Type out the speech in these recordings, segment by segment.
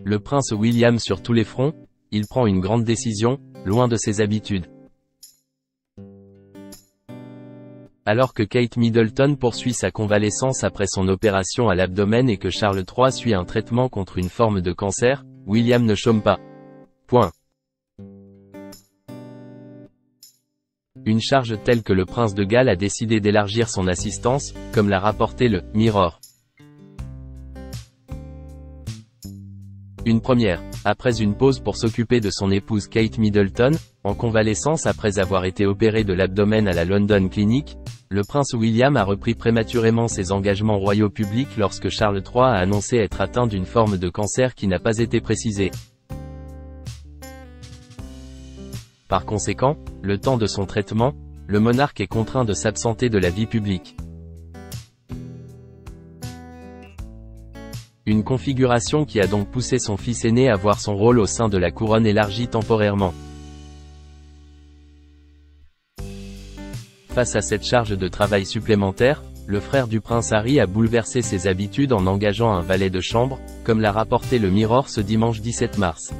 Le prince William sur tous les fronts, il prend une grande décision, loin de ses habitudes. Alors que Kate Middleton poursuit sa convalescence après son opération à l'abdomen et que Charles III suit un traitement contre une forme de cancer, William ne chôme pas. Point. Une charge telle que le prince de Galles a décidé d'élargir son assistance, comme l'a rapporté le Mirror. Une première, après une pause pour s'occuper de son épouse Kate Middleton, en convalescence après avoir été opéré de l'abdomen à la London Clinic, le prince William a repris prématurément ses engagements royaux publics lorsque Charles III a annoncé être atteint d'une forme de cancer qui n'a pas été précisée. Par conséquent, le temps de son traitement, le monarque est contraint de s'absenter de la vie publique. Une configuration qui a donc poussé son fils aîné à voir son rôle au sein de la couronne élargi temporairement. Face à cette charge de travail supplémentaire, le frère du prince Harry a bouleversé ses habitudes en engageant un valet de chambre, comme l'a rapporté le Mirror ce dimanche 17 mars.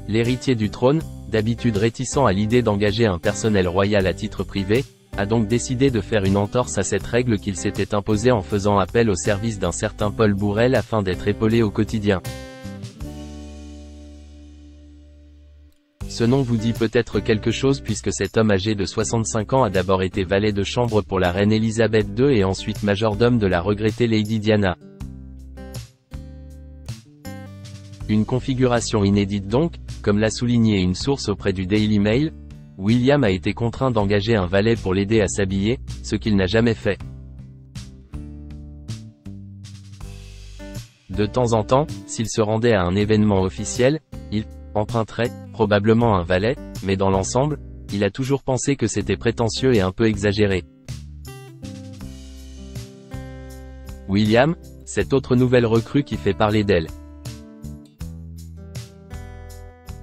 L'héritier du trône, d'habitude réticent à l'idée d'engager un personnel royal à titre privé, a donc décidé de faire une entorse à cette règle qu'il s'était imposée en faisant appel au service d'un certain Paul Bourrel afin d'être épaulé au quotidien. Ce nom vous dit peut-être quelque chose puisque cet homme âgé de 65 ans a d'abord été valet de chambre pour la reine Elisabeth II et ensuite majordome de la regrettée Lady Diana. Une configuration inédite donc, comme l'a souligné une source auprès du Daily Mail, William a été contraint d'engager un valet pour l'aider à s'habiller, ce qu'il n'a jamais fait. De temps en temps, s'il se rendait à un événement officiel, il emprunterait probablement un valet, mais dans l'ensemble, il a toujours pensé que c'était prétentieux et un peu exagéré. William, cette autre nouvelle recrue qui fait parler d'elle.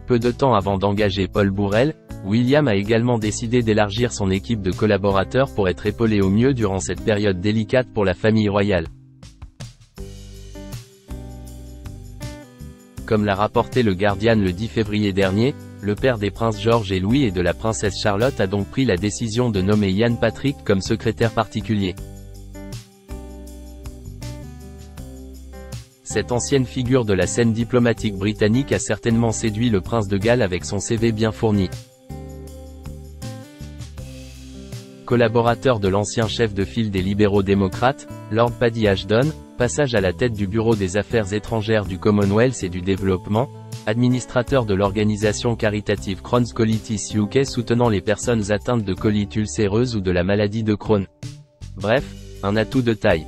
Peu de temps avant d'engager Paul Bourrel, William a également décidé d'élargir son équipe de collaborateurs pour être épaulé au mieux durant cette période délicate pour la famille royale. Comme l'a rapporté le Guardian le 10 février dernier, le père des princes George et Louis et de la princesse Charlotte a donc pris la décision de nommer Ian Patrick comme secrétaire particulier. Cette ancienne figure de la scène diplomatique britannique a certainement séduit le prince de Galles avec son CV bien fourni. Collaborateur de l'ancien chef de file des libéraux démocrates, Lord Paddy Ashton, passage à la tête du Bureau des Affaires étrangères du Commonwealth et du Développement, administrateur de l'organisation caritative Crohn's Colitis UK soutenant les personnes atteintes de colite ulcéreuse ou de la maladie de Crohn. Bref, un atout de taille.